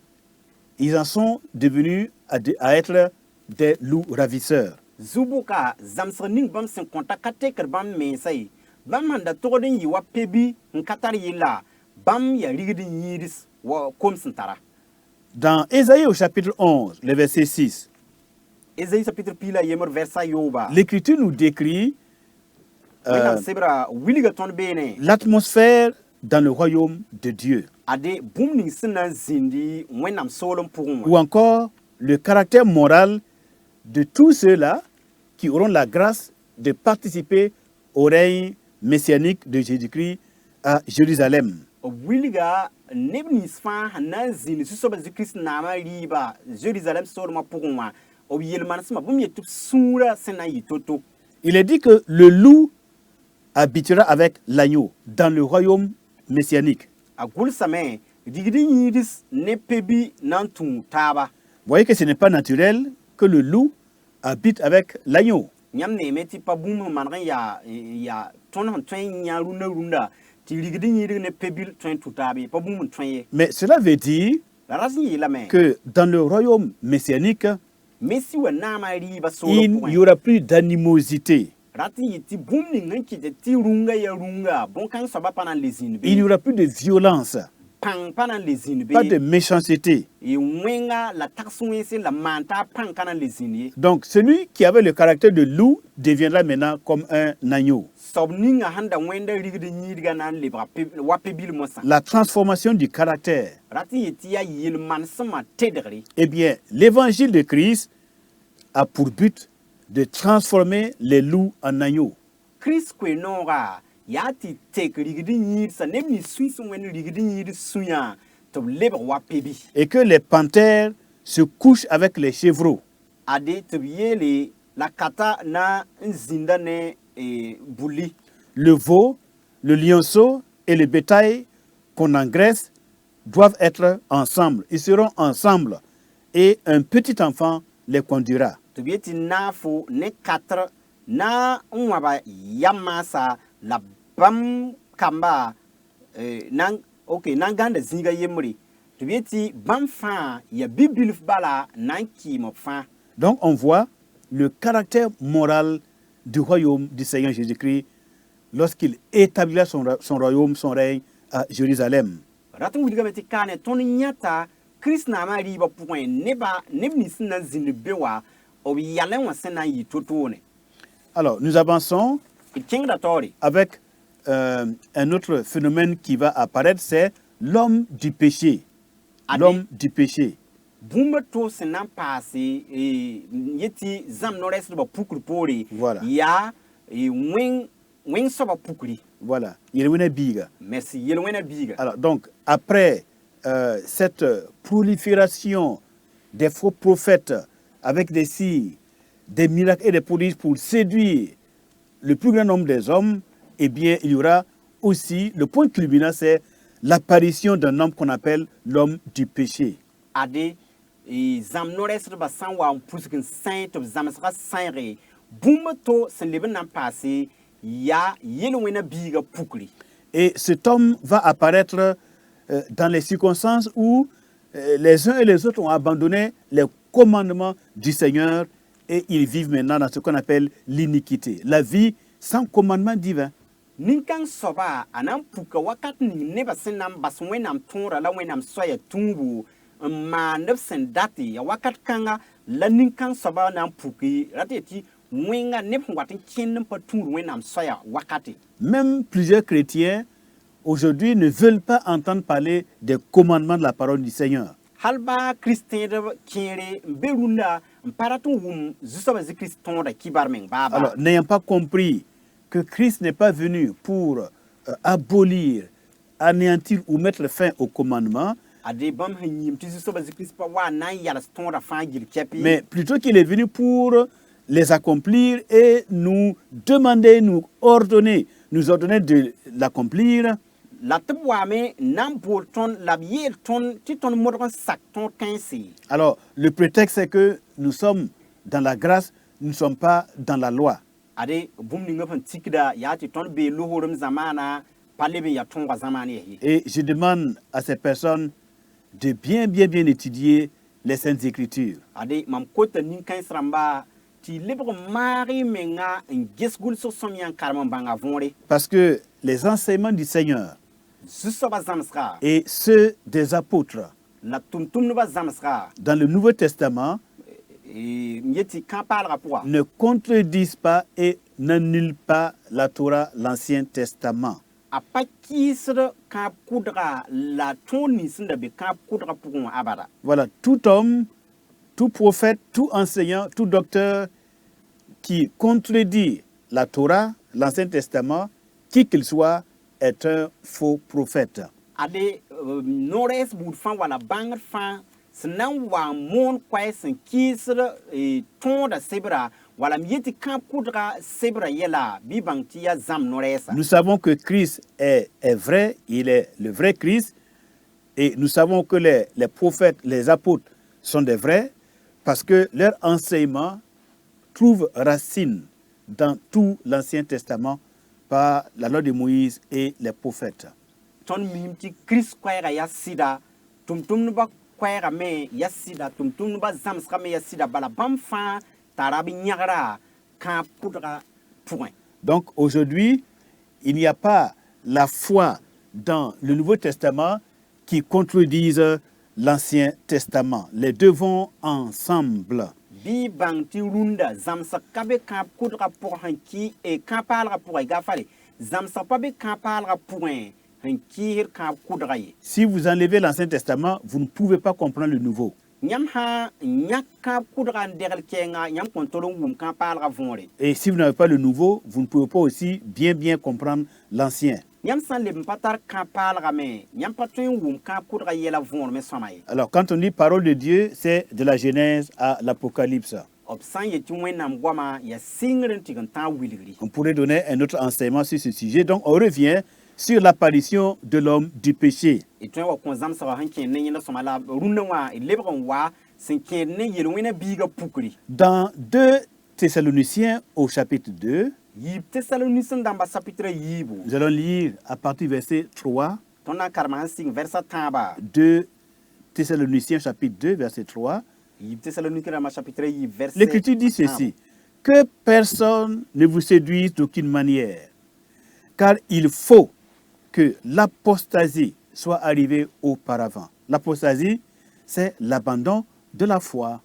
ils en sont devenus à être des loups ravisseurs. Zubuka zamsg ning bãmb sẽn kõta ka tekd bãmb mensa ye bãmb sẽn da togd n yɩ wa pebi n ka tar yella bãmb yaa rigd n yĩids wa kom sẽn tara. Dans Ésaïe au chapitre 11, le verset 6, Ésaïe chapitre pila yemr versa yoba l'Écriture nous décrit wẽnnaam sebra wilga tõnd beene l'atmosphère dans le royaume de Dieu, ade bũmb ning sẽn na n zĩndi wẽnnaam soolem pʋgẽ ou wã encore le caractère moral de tous ceux-là qui auront la grâce de participer au règne messianique de Jésus-Christ à Jérusalem. wilga neb nins fãa sẽn na n zĩnd zu-soaba zu-kirist naamã rɩɩba Jérusalem soolmã pʋgẽ wã b yel-manesmã bũmb yetɩ b sũurã sẽn na n yɩ to-to. Il est dit que le loup habitera avec l'agneau dans le royaume messianique. A gʋlsame digd n yĩids ne pebi na n tũ taaba. Vous voyez que ce n'est pas naturel que le loup habite avec l'agneau. Yãmb neeme tɩ pa bũmb sẽn maneg n yaa tõnd sẽn tõe n yã rũndã tɩ rigd n yĩidg ne pebil tõe n tũ taab ye pa bũmb n tõe ye. Mais cela veut dire La ras n yeelame que dans le royaume messianique, mesi wa naamã rɩɩba il soolem n'y pʋgẽ aura plus d'animosité. rat n yɩ tɩ bũmb ning n kɩt tɩ rũngã yaa rũngã bõn-kãng soaba pa na n le zĩnd Il n'y be aura plus de violence, pãng pa na n le zĩnd pas de be méchanceté. wẽnga la tags wẽnse la maan t'a pãng ka na n le zĩnd ye. Donc celui qui avait le caractère de loup deviendra maintenant comme un agneau. Soab ninga sẽn da wẽnda rigd yĩidgã na n lebga wa pebil mosã La transformation du caractère. rat n yɩ tɩ yaa yel-manesmã tedgre. Eh bien, l'évangile de Christ a pour but de transformer les loups en agneaux. Christ koe-noogã yaa tɩ tek rigd yĩidsa neb nins sũy sẽn wẽnd rigd yĩid sũyã tɩ b lebg wa pebi Et que les panthères se couchent avec les chevreaux. ade tɩ b yeele la kata na n zĩnda ne bulli. Le veau, le lionceau et le bétail qu'on engraisse doivent être ensemble. Ils seront ensemble et un petit enfant les conduira. Tɩ b yetɩ naafo ne katr na n wãba yam maasa la bãmb kamba na n gãnda zĩiga yembre tɩ b yetɩ bãmb fãa yaa bi-bilf bala na n kɩɩm b fãa. Donc on voit le caractère moral du royaume du Seigneur Jésus-Christ lorsqu'il établira son royaume, son règne à Jérusalem. Rat n wilgame tɩ kaane tõnd yãta Kirist naamã rɩɩbã pʋgẽ neb nins sẽn na n zĩnd be wa b yalẽ wã sẽn na n yɩ to-toone. Alors nous avançons D kẽngda taoore avec un autre phénomène qui va apparaître, c'est l'homme du péché. Allez. L'homme du péché. bũmb to sẽn na n paase yẽ tɩ zãmb no-rɛɛsdbã pukr poore Voilà. yaa wẽng soaba pukri. Voilà. Yelwena biga. Merci yel-wẽna biiga. Alors, donc, après cette prolifération des faux prophètes avec des signes, des miracles et des prodiges pour séduire le plus grand nombre des hommes, eh bien, il y aura aussi, le point culminant, c'est l'apparition d'un homme qu'on appelle l'homme du péché. Ade zãmb no-rɛɛsdbã sã n wa n pusg n sãy tɩ b zãmsgã sãyge bũmb to sẽn leb n na n paase yaa yel-wẽna biiga pukri. Et cet homme va apparaître dans les circonstances où les uns et les autres ont abandonné les commandements du Seigneur et ils vivent maintenant dans ce qu'on appelle l'iniquité, la vie sans commandement divin. Nin-kãng soaba a na n puka wakat ning nebã sẽn na n bas wẽnnaam tõora la wẽnnaam soaya tũubu n maand b sẽn date ya wakat kãnga la nin-kãng soaba na n puki rata yetɩ wẽnga neb sẽn wat n kẽnd n pa tũud wẽnnaam soaya wakate. Même plusieurs chrétiens aujourd'hui ne veulent pas entendre parler des commandements de la parole du Seigneur. Hal baa kiristẽedb kẽere n be rũndã n pa rat n wʋm zu-soabã zĩ-kirist tõoda kibar meng baaba. Alors, n'ayant pas compris que Christ n'est pas venu pour abolir, anéantir ou mettre fin au commandement, Ade bãmb sẽn yĩm tɩ zu-soabã zĩ-kirist pa wa n na n yals tõoda fãa gil kɛpɩ. mais plutôt qu'il est venu pour les accomplir et nous demander, nous ordonner de l'accomplir. La tɩ b waame n na n bool tõnd la b yeel tõnd tɩ tõnd modg n sak tõod kãense. Alors, le prétexte, c'est que nous sommes dans la grâce, nous ne sommes pas dans la loi. Ade bũmb ning b sẽn tikda yaa tɩ tõnd bee loogrem zamaana pa leb n ya tõoga zãmaan ye. Et je demande à ces personnes de bien étudier les Saintes Écritures. Ade mam kota nin-kãens rãmba tɩ lebg n maag y menga n ges gʋlsg sõm yã n karem n bãnga võore. Parce que les enseignements du Seigneur Zu-soabã zãmsga et ceux des apôtres la tʋm-tʋmdbã zãmsga dans le Nouveau Testament n yet tɩ kã-paalgã pʋga ne contredisent pas et n'annulent pas la Torah, l'Ancien Testament. a pa kɩɩsd kãab kʋdga la tõog nins n da be kãab kʋdgã pʋgẽ wã abada. Voilà, tout homme, tout prophète, tout enseignant, tout docteur qui contredit la Torah, l'Ancien Testament, qui qu'il soit, est un faux prophète. Ade no-rɛɛs buud fãa wala bãngd fãa sẽn na n wa n moon koɛɛ sẽn kɩɩsd tõoda sebra wala m yetɩ kãab kʋdga sebra yɛla bɩ bãng tɩ yaa zãmb no-rɛɛsa. Nous savons que Christ est vrai, il est le vrai Christ, et nous savons que les prophètes, les apôtres sont des vrais, parce que leur enseignement trouve racine dans tout l'Ancien Testament par la loi de Moïse et les prophètes. Tõnd mism tɩ kirist koɛɛgã yaa sɩda tʋm-tʋmdbã koɛɛgã me yaa sɩda tʋm-tʋmdbã zãmsgã me yaa sɩda bala bãmb fãa tara b yãgra kãab kʋdgã pʋgẽ. Donc aujourd'hui, il n'y a pas la foi dans le Nouveau Testament qui contredise l'Ancien Testament. Les deux vont ensemble. Bɩ bãng tɩ rũndã zãmsg ka be kãab kʋdgã pʋgẽ sẽn kɩ kã-paalgã pʋgẽ gafale zãmsg pa be kã-paalgã pʋgẽ sẽn kɩɩsd kãab kʋdgã ye. Si vous enlevez l'Ancien Testament, vous ne pouvez pas comprendre le Nouveau. Yãmb sã n yãk kãab kʋdgã n degl kɛɛngã yãmb kõn tol n wʋm kã-paalgã võore. Et si vous n'avez pas le Nouveau, vous ne pouvez pas aussi bien comprendre l'Ancien. Yãmb sã n leb n pa tar kã-paalgã me yãmb pa tõe n wʋm kãab kʋdgã yɛla võor me sõma ye. Alors quand on dit parole de Dieu, c'est de la Genèse à l'Apocalypse. B sã n yet tɩ wẽnnaam goamã yaa sɩngr n tɩg n tã n wilgri. On pourrait donner un autre enseignement sur ce sujet. Donc on revient sur l'apparition de l'homme du péché. Y tõe n wa kõ zãmsgã sẽn kẽed ne yẽnda sõma la rũndã wã y lebg n wa sẽn kẽed ne yel-wẽna biigã pukri. Dans 2 Thessaloniciens au chapitre 2, Yiib Tesalonis n dãmba chapitre yiibu. nous allons lire à partir du verset 3, Tõnd na n karema sẽn sɩng vɛrsã tãaba. 2 Thessaloniciens chapitre 2, verset 3. Yiib Tesalonik rãmbã chapitre yiib verset. L'Écriture dit ceci, que personne ne vous séduise d'aucune manière, car il faut que l'apostasie soit arrivée auparavant. L'apostasie, c'est l'abandon de la foi.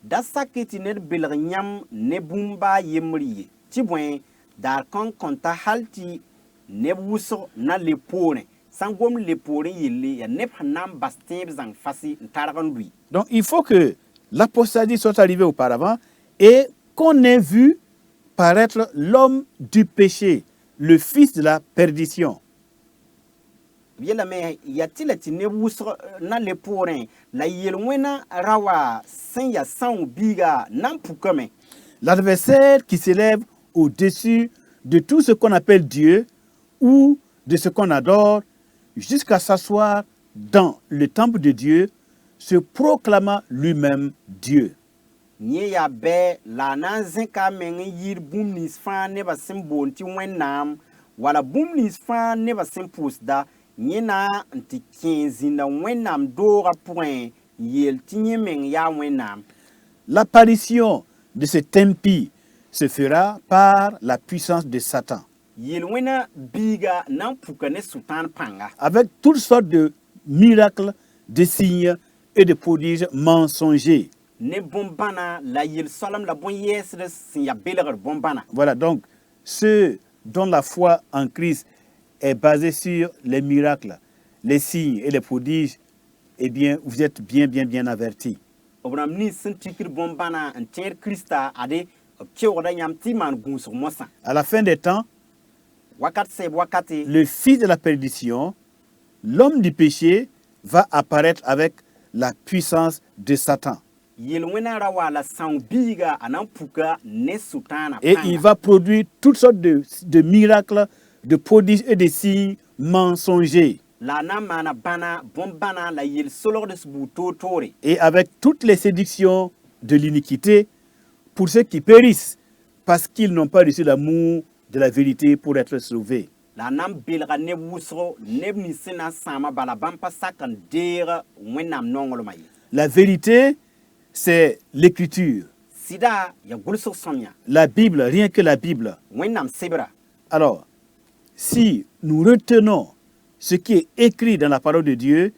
Da sak tɩ ned belg yãmb ne bũmba yembr ye tɩ bõe daar kõn kõnta hal tɩ neb wʋsg na le poorẽ sãn gom le poorẽ yelle yaa neb sẽn na n bas tẽeb zãng fasɩ n targ n lʋɩ. Donc il faut que l'apostasie soit arrivée auparavant et qu'on ait vu paraître l'homme du péché, le fils de la perdition. B yeelame yaa tɩ la tɩ neb wʋsg na le poorẽ la yel-wẽna ra wa sẽn yaa sãong biiga na n pukame. L'adversaire qui s'élève au-dessus de tout ce qu'on appelle Dieu ou de ce qu'on adore jusqu'à s'asseoir dans le temple de Dieu, se proclamant lui-même Dieu. Yẽ yaa bɛ la a na n zẽka a meng n yɩɩd bũmb nins fãa nebã sẽn boond tɩ wẽnnaam wala bũmb nins fãa nebã sẽn pʋʋsda yẽ na n tɩ kẽ zĩnda wẽnnaam doogã pʋgẽ n yeel tɩ yẽ meng yaa wẽnnaam. L'apparition de cet impie se fera par la puissance de Satan, Yel-wẽna biiga na n puka ne sʋtãan pãnga avec toutes sortes de miracles, de signes et de prodiges mensongers. ne bõn-bãna la yel-soalem la bõn-yɛɛsd sẽn yaa belgr bõn-bãna. Voilà, donc ceux dont la foi en Christ est basée sur les miracles, les signes et les prodiges, eh bien, vous êtes bien avertis. B rãmb nins sẽn tikd bõn-bãna n tẽed Krista ade b keoogda yãmb tɩ y maan gũusg mosã. À la fin des temps, Wakat sɛɛb wakate le fils de la perdition, l'homme du péché, va apparaître avec la puissance de Satan. yel-wẽna ra wa la sãong biiga a na n puka ne sʋtãana Et il va produire toutes sortes de miracles, de prodiges et de signes mensongers. la a na n maana bãna bõn-bãna la yel-solgd sbuur toor-toore. Et avec toutes les séductions de l'iniquité pour ceux qui périssent parce qu'ils n'ont pas reçu l'amour de la vérité pour être sauvés. La a na n belga neb wʋsgo neb nins sẽn na n sãama bala bãmb pa sak n deeg wẽnnaam nonglmã ye. La vérité, c'est l'écriture, Sɩda yaa gʋlsg sõmya la Bible, rien que la Bible. wẽnnaam sebra. Alors, si nous retenons ce qui est écrit dans la parole de Dieu,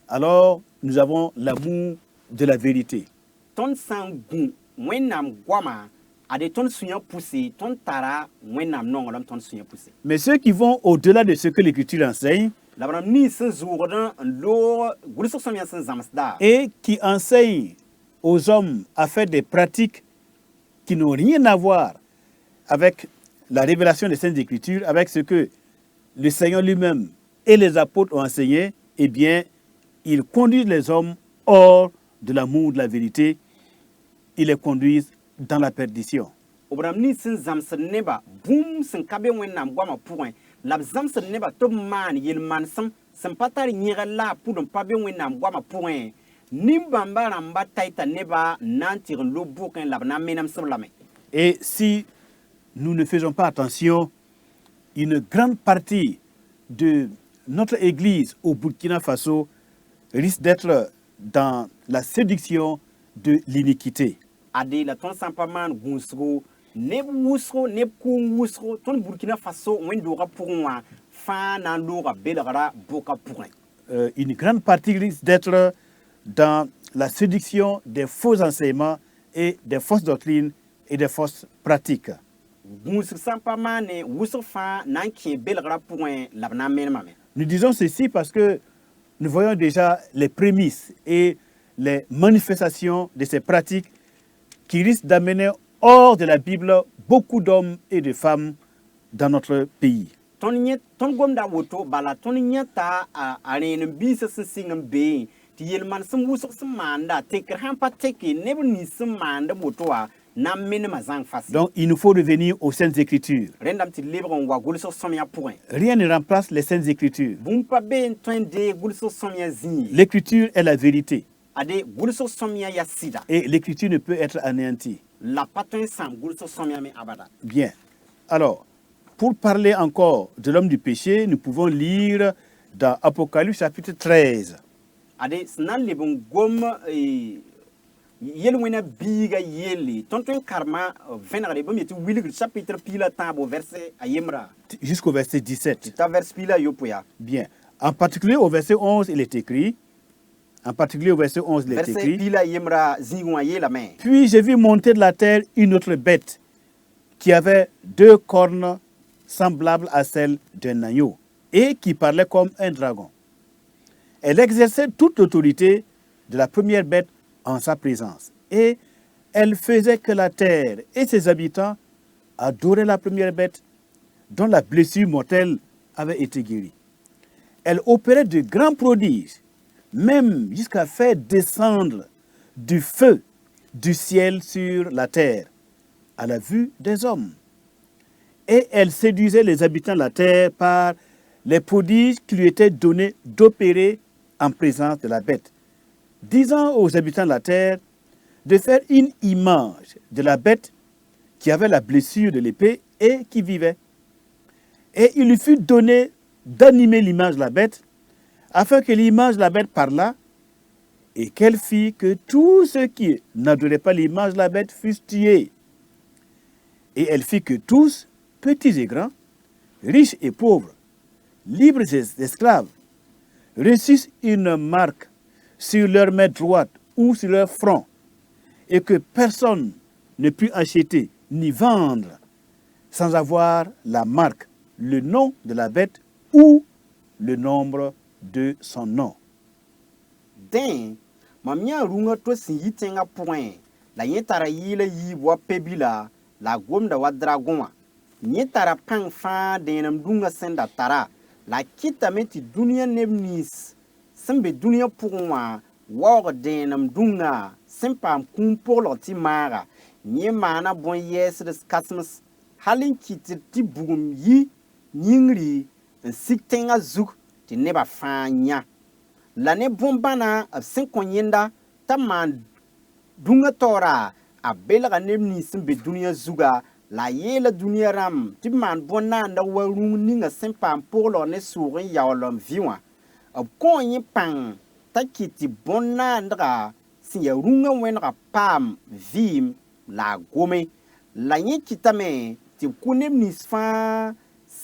alors nous avons l'amour de la vérité. Tõnd sã n gũ wẽnnaam goamã ade tõnd sũ-yã pʋse tõnd tara wẽnnaam nonglem tõnd sũ-yã pʋse. Mais ceux qui vont au-delà de ce que l'Écriture enseigne La b rãmb nins sẽn zʋʋgd n loog gʋlsg sõmyã sẽn zãmsda et qui enseignent aux hommes à faire des pratiques qui n'ont rien à voir avec la révélation des Saintes Écritures, avec ce que le Seigneur lui-même et les apôtres ont enseigné, eh bien, ils conduisent les hommes hors de l'amour de la vérité, ils les conduisent dans la perdition. b rãmb nins sẽn zãmsd nebã bũmb sẽn ka be wẽnnaam goamã pʋgẽ la b zãmsd nebã tɩ b maan yel-manesem sẽn pa tar yẽgr la a pʋd n pa be wẽnnaam goamã pʋgẽ nin-bãmba rãmba taita nebã n na n tɩg n lob bʋkẽ la b na n menemsb lame. Et si nous ne faisons pas attention, une grande partie de notre Église au Burkina Faso risque d'être dans la séduction de l'iniquité. Ade la tõnd sã n pa maan gũusgo neb wʋsgo neb kʋʋng wʋsgo tõnd Burkina Faso wẽn-doogã pʋgẽ wã fãa na n looga belgra bʋka pʋgẽ. Une grande partie risque d'être dans la séduction des faux enseignements et des fausses doctrines et des fausses pratiques. Gũusg sã n pa maane wʋsg fãa na n kẽ belgrã pʋgẽ la b na n menemame. Nous disons ceci parce que nous voyons déjà les prémices et les manifestations de ces pratiques qui risquent d'amener hors de la Bible beaucoup d'hommes et de femmes dans notre pays. Tõnd gomda woto bala tõnd yãta a rẽen n biisã sẽn sɩng n bee tɩ yel-man sẽn wʋsg sẽn maanda tekr sãn pa teke neb nins sẽn maand woto wã na n menema zãng fase. Donc il nous faut revenir aux Saintes Écritures. Rẽndame tɩ lebg n wa gʋlsg sõmyã pʋgẽ. Rien ne remplace les Saintes Écritures. Bũmb pa be n tõe n deeg gʋlsg sõmyã zĩig. L'écriture est la vérité Ade gʋlsg sõmyã yaa sɩda et l'écriture ne peut être anéantie. la pa tõe n sãam gʋlsg sõmyã me abada. Bien. Alors, pour parler encore de l'homme du péché, nous pouvons lire dans Apocalypse chapitre 13. Ade sẽn na n leb n gom yel-wẽna biiga yelle tõnd tõe n karema vẽnegre bãmb yetɩ wilgd chapitre piila tãabo verset a yembra Jusqu'au verset 17. t'a vers piila yopo yaa. Bien. En particulier au verset 11, il est écrit, en particulier au verset 11, il est Verset écrit, piila yembra zĩig wã yeelame. puis j'ai vu monter de la terre une autre bête qui avait 2 cornes semblable à celle d'un agneau, et qui parlait comme un dragon. Elle exerçait toute l'autorité de la première bête en sa présence, et elle faisait que la terre et ses habitants adoraient la première bête dont la blessure mortelle avait été guérie. Elle opérait de grands prodiges, même jusqu'à faire descendre du feu du ciel sur la terre, à la vue des hommes. Et elle séduisait les habitants de la terre par les prodiges qui lui étaient donnés d'opérer en présence de la bête, disant aux habitants de la terre de faire une image de la bête qui avait la blessure de l'épée et qui vivait. Et il lui fut donné d'animer l'image de la bête, afin que l'image de la bête parlât, et qu'elle fit que tous ceux qui n'adoraient pas l'image de la bête fussent tués. Et elle fit que tous, petits et grands, riches et pauvres, libres et esclaves, reçussent une marque sur leur main droite ou sur leur front, et que personne ne put acheter ni vendre sans avoir la marque, le nom de la bête ou le nombre de son nom. Den, mamia runga to sin yitenga point. La yetara yile yi wa pebila, la gomda wa dragonwa. Yetara pang fa denam dunga senda tara. La kita meti dunia nebnis. Sembe dunia pourwa, wor denam dunga. Sempam kumpor loti mara. Nye mana bon yes de kasmus. Halin kiti ti bugum yi, nyingri, en siktenga zouk, ti neba fanya. L'année bombana a 5 yenda taman dunga tora a belga nemni simbe dunia zuga la yela dunia ram ti man bona nda warung ninga sempam polo ne surin yawlom viwa a konyi pang takiti bona ndra si ya runga wenra pam vim la gome la yin kitame ti kunemni sfa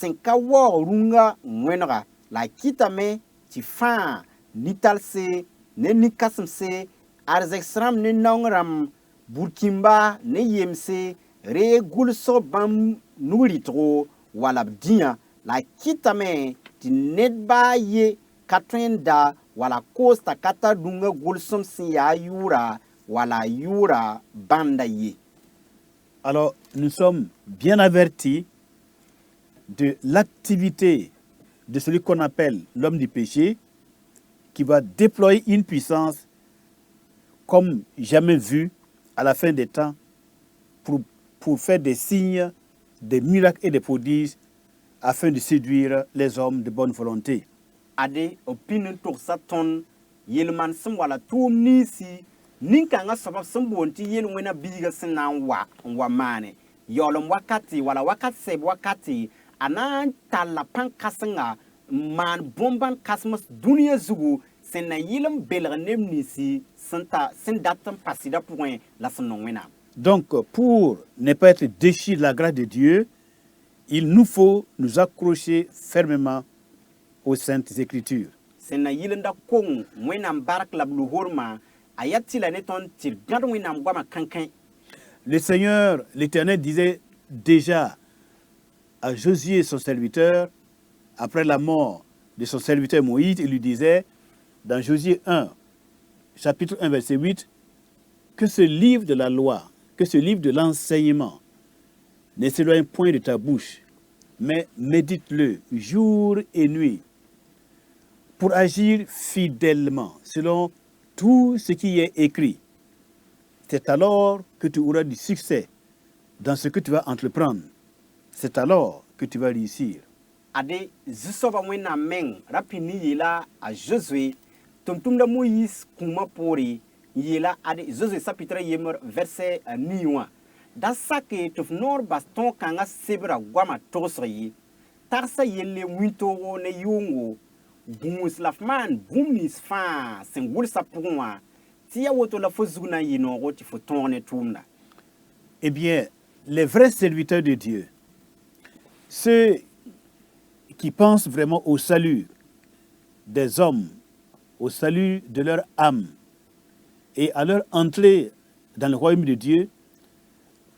5 wo runga wenra la kitame ti fa nitalse ne nikasmse arzexram ne nongram burkimba ne yemse re gulso bam nuritro wala dia la kitame ti nedba ye katwenda wala costa kata dunga gulsom si ya yura wala yura banda ye. Alors, nous sommes bien avertis de l'activité de celui qu'on appelle l'homme du péché, qui va déployer une puissance comme jamais vue à la fin des temps pour faire des signes, des miracles et des prodiges afin de séduire les hommes de bonne volonté. Ade opinion tour saton yelman sim wala tum nisi ninka nga sabab simbonti yel wena biga sinan wa mane yolom wakati wala wakati seb wakati anan tala pan kasinga man bomban kasmus dunia zugu sen na yilum belga nemnisi senta sen datam pasida point la sonwena. Donc, pour ne pas être déchus de la grâce de Dieu, il nous faut nous accrocher fermement aux Saintes Écritures. Sen na yilenda kong wena barak la bluhorma ayati la neton tir gad wena ngwama kankan. Le Seigneur, l'Éternel, disait déjà à Josué, son serviteur, après la mort de son serviteur Moïse, il lui disait, dans Josué 1, chapitre 1, verset 8, que ce livre de la loi, que ce livre de l'enseignement ne s'éloigne point de ta bouche, mais médite-le jour et nuit pour agir fidèlement selon tout ce qui est écrit. C'est alors que tu auras du succès dans ce que tu vas entreprendre. C'est alors que tu vas réussir. Ade zusoba wena meng rapini yela a Josué tumtumda Moïse kuma pori yela ade Josué chapitre yemer verset niwa da sake tof nor baston kanga sebra gwama tosri tarsa yelle winto ne yungo bumus lafman bumnis fa sengul sapungwa tia woto la fozuna yino roti fotone tumna. Eh bien, les vrais serviteurs de Dieu, ceux qui pensent vraiment au salut des hommes, au salut de leur âme et à leur entrée dans le royaume de Dieu,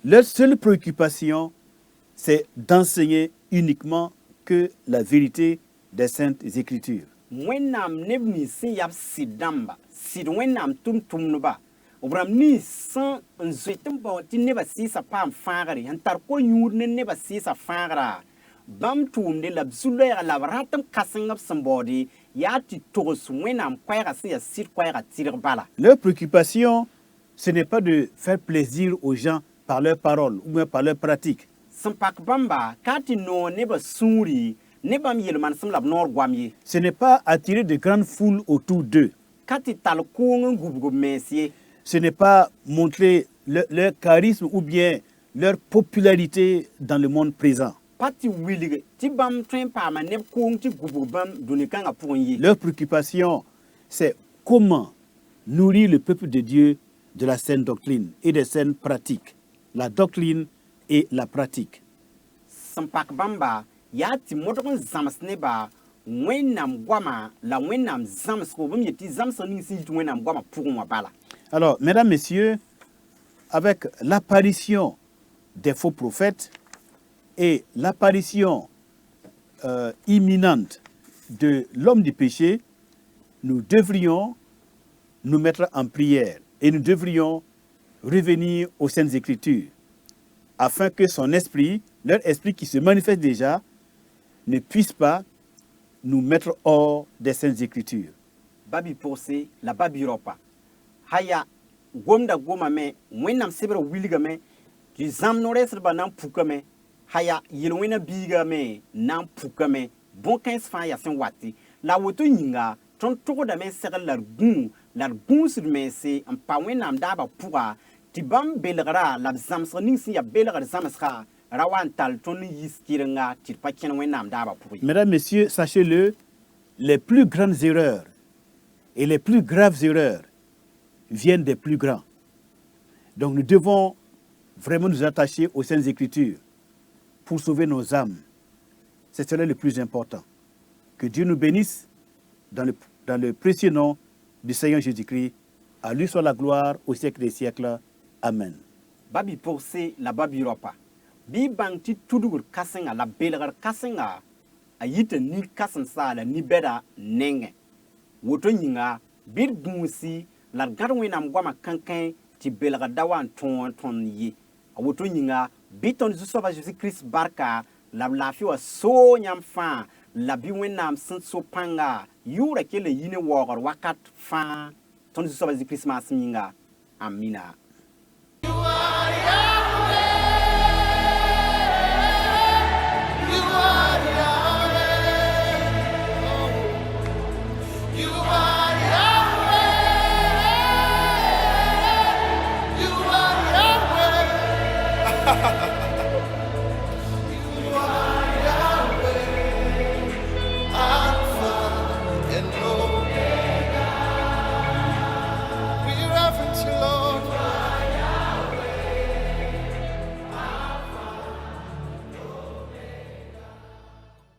leur seule préoccupation, c'est d'enseigner uniquement que la vérité des Saintes Écritures. Wẽnnaam neb nins sẽn yab sɩd dãmba sɩd wẽnnaam tʋm-tʋmdba b rãmb nins sẽn n zoet n bao tɩ nebã sɩɩsã paam fãagre n tar ko-yũud ne nebã sɩɩsã fãagra bãmb tʋʋmde la b zu-loɛɛga la b rat n kãseng b sẽn baoode yaa tɩ togs wẽnnaam koɛɛgã sẽn yaa sɩd koɛɛgã tɩrg bala. Leur préoccupation, ce n'est pas de faire plaisir aux gens par leurs paroles ou bien par leurs pratiques. Sẽn pak bãmba ka tɩ noog nebã sũuri ne bãmb yel-manesem la b noor goam ye. Ce n'est pas attirer de grandes foules autour d'eux. Ka tɩ tall koong n gubg b mens ye. Ce n'est pas montrer leur charisme ou bien leur popularité dans le monde présent. Pa tɩ wilg tɩ bãmb tõe n paama neb koong tɩ gubg bãmb dũni-kãngã pʋgẽ ye. Leur préoccupation, c'est comment nourrir le peuple de Dieu de la saine doctrine et des saines pratiques. La doctrine et la pratique. Sẽn pak bãmba yaa tɩ modg n zãms nebã wẽnnaam goama la wẽnnaam zãmsgo bãmb yetɩ zãmsg ning sẽn yit wẽnnaam goamã pʋgẽ wã bala. Alors, mesdames, messieurs, avec l'apparition des faux prophètes et l'apparition imminente de l'homme du péché, nous devrions nous mettre en prière et nous devrions revenir aux Saintes Écritures afin que son esprit, leur esprit qui se manifeste déjà, ne puisse pas nous mettre hors des Saintes Écritures. Babi pʋgse la babi ropa haya gomda gomame wẽnnaam sebr wilgame tɩ zãmb no-rɛɛsdbã na n pukame haya yel-wẽna biigame na n pukame bõn-kãens fãa yaa sẽn wate la woto yĩnga tõnd tʋgdame segl la d gũ la d gũusd mense n pa wẽnnaam daabã pʋga tɩ bãmb belgra la b zãmsg ning sẽn yaa belgd zãmsga ra wa n tall tõnd n yiis kɩrenga tɩ d pa kẽn wẽnnaam daabã pʋgẽ. Mesdames, messieurs, sachez-le, les plus grandes erreurs et les plus graves erreurs viennent des plus grands. Donc nous devons vraiment nous attacher aux Saintes Écritures pour sauver nos âmes. C'est cela le plus important. Que Dieu nous bénisse dans le précieux nom du Seigneur Jésus-Christ. À lui soit la gloire au siècle des siècles. Amen. Babi pʋgse la babi ropa bɩ bãng tɩ tudgr kãsenga la belgr kãsenga a yita nin-kãsemsa la ni-bɛda nengẽ woto yĩnga bɩ d gũusi la d gãd wẽnnaam goamã kãnkẽ tɩ belgd da wa n tõog tõnd ye a woto yĩnga bɩ tõnd zu-soabã Zeezi-Kirist barka la b laafɩ wã soo yãmb fãa la bɩ wẽnnaam sẽn so pãnga yʋʋra kell n yi ne waoogr wakat fãa tõnd zu-soabã Zeezi-Kirist maasem yĩnga amina.